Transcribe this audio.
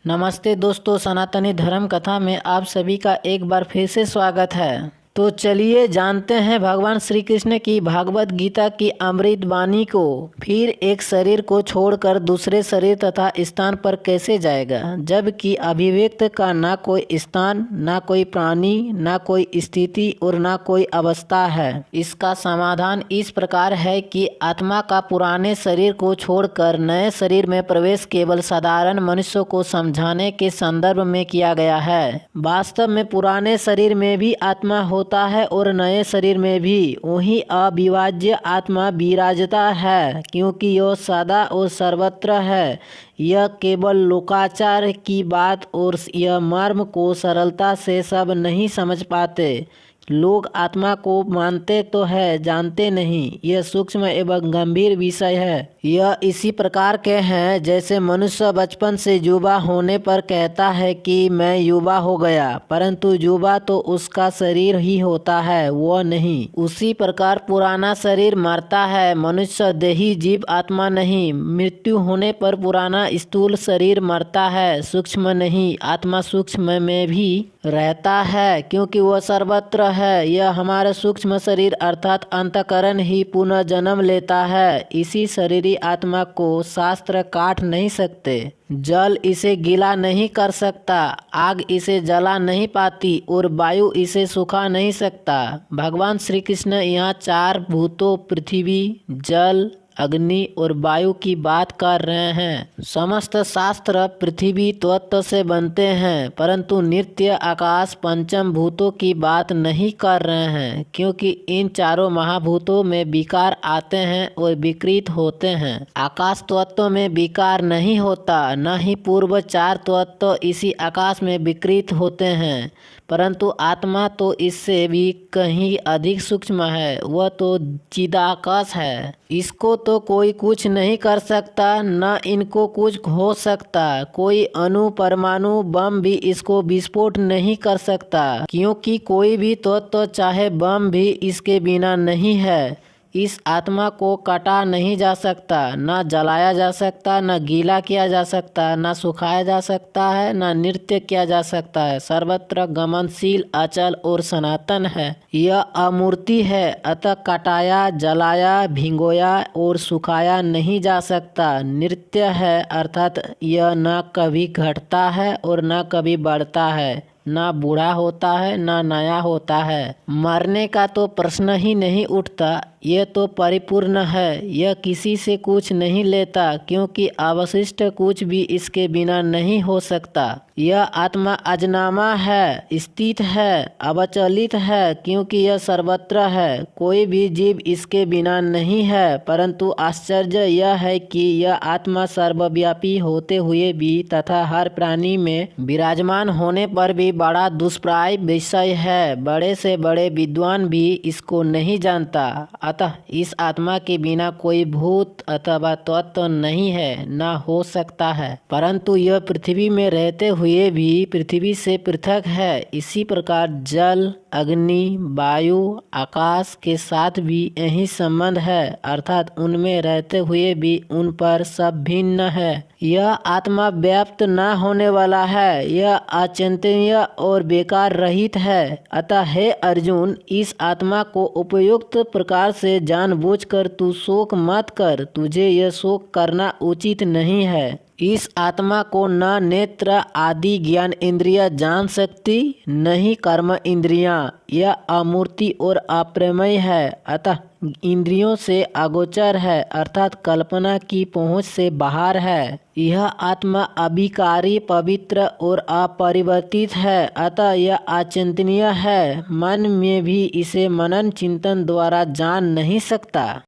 नमस्ते दोस्तों, सनातनी धर्म कथा में आप सभी का एक बार फिर से स्वागत है। तो चलिए जानते हैं भगवान श्री कृष्ण की भागवत गीता की अमृत वाणी को। फिर एक शरीर को छोड़कर दूसरे शरीर तथा स्थान पर कैसे जाएगा, जबकि अभिव्यक्त का ना कोई स्थान, ना कोई प्राणी, ना कोई स्थिति और ना कोई अवस्था है। इसका समाधान इस प्रकार है कि आत्मा का पुराने शरीर को छोड़कर नए शरीर में प्रवेश केवल साधारण मनुष्यों को समझाने के संदर्भ में किया गया है। वास्तव में पुराने शरीर में भी आत्मा होता है और नए शरीर में भी वही अविभाज्य आत्मा विराजता है, क्योंकि यह सदा और सर्वत्र है। यह केवल लोकाचार की बात और यह मर्म को सरलता से सब नहीं समझ पाते। लोग आत्मा को मानते तो है, जानते नहीं। यह सूक्ष्म एवं गंभीर विषय है। यह इसी प्रकार के हैं जैसे मनुष्य बचपन से युवा होने पर कहता है कि मैं युवा हो गया, परंतु युवा तो उसका शरीर ही होता है, वह नहीं। उसी प्रकार पुराना शरीर मरता है, मनुष्य देही जीव आत्मा नहीं। मृत्यु होने पर पुराना स्थूल शरीर मरता है, सूक्ष्म नहीं। आत्मा सूक्ष्म में भी रहता है, क्योंकि वह सर्वत्र है। यह हमारा सूक्ष्म शरीर अर्थात अंतःकरण ही पुनः जन्म लेता है। इसी शरीरी आत्मा को शास्त्र काट नहीं सकते। जल इसे गीला नहीं कर सकता, आग इसे जला नहीं पाती और वायु इसे सुखा नहीं सकता। भगवान श्री कृष्ण यहाँ चार भूतों पृथ्वी, जल, अग्नि और वायु की बात कर रहे हैं। समस्त शास्त्र पृथ्वी तत्व से बनते हैं, परंतु नित्य आकाश पंचम भूतों की बात नहीं कर रहे हैं, क्योंकि इन चारों महाभूतों में विकार आते हैं और विकृत होते हैं। आकाश तत्व में विकार नहीं होता, न ही पूर्व चार तत्व इसी आकाश में विकृत होते हैं, परंतु आत्मा तो इससे भी कहीं अधिक सूक्ष्म है। वह तो चिदाकाश है। इसको तो कोई कुछ नहीं कर सकता, न इनको कुछ हो सकता। कोई अणु परमाणु बम भी इसको विस्फोट नहीं कर सकता, क्योंकि कोई भी तत्व चाहे बम भी इसके बिना नहीं है। इस आत्मा को काटा नहीं जा सकता, न जलाया जा सकता, न गीला किया जा सकता, न सुखाया जा सकता है, न नृत्य किया जा सकता है। सर्वत्र गमनशील, अचल और सनातन है। यह अमूर्ति है, अतः काटाया, जलाया, भिगोया और सुखाया नहीं जा सकता। नृत्य है अर्थात यह न कभी घटता है और न कभी बढ़ता है, ना बूढ़ा होता है ना नया होता है। मरने का तो प्रश्न ही नहीं उठता। यह तो परिपूर्ण है। यह किसी से कुछ नहीं लेता, क्योंकि अवशिष्ट कुछ भी इसके बिना नहीं हो सकता। यह आत्मा अजनामा है, स्थित है, अवचलित है, क्योंकि यह सर्वत्र है। कोई भी जीव इसके बिना नहीं है, परंतु आश्चर्य यह है कि यह आत्मा सर्वव्यापी होते हुए भी तथा हर प्राणी में विराजमान होने पर भी बड़ा दुष्प्राय विषय है। बड़े से बड़े विद्वान भी इसको नहीं जानता। अतः इस आत्मा के बिना कोई भूत अथवा तत्व नहीं है, न हो सकता है। परंतु यह पृथ्वी में रहते हुए भी पृथ्वी से पृथक है। इसी प्रकार जल, अग्नि, वायु, आकाश के साथ भी यही संबंध है, अर्थात उनमें रहते हुए भी उन पर सब भिन्न है। यह आत्मा व्याप्त न होने वाला है। यह अचिंतनीय और बेकार रहित है। अतः हे अर्जुन, इस आत्मा को उपयुक्त प्रकार से जानबूझकर तू शोक मत कर। तुझे यह शोक करना उचित नहीं है। इस आत्मा को न नेत्र आदि ज्ञान इंद्रिया जान सकती, न ही कर्म इंद्रियां। यह अमूर्ति और अप्रमेय है, अतः इंद्रियों से अगोचर है, अर्थात कल्पना की पहुँच से बाहर है। यह आत्मा अभिकारी, पवित्र और अपरिवर्तित है, अतः यह अचिंतनीय है। मन में भी इसे मनन चिंतन द्वारा जान नहीं सकता।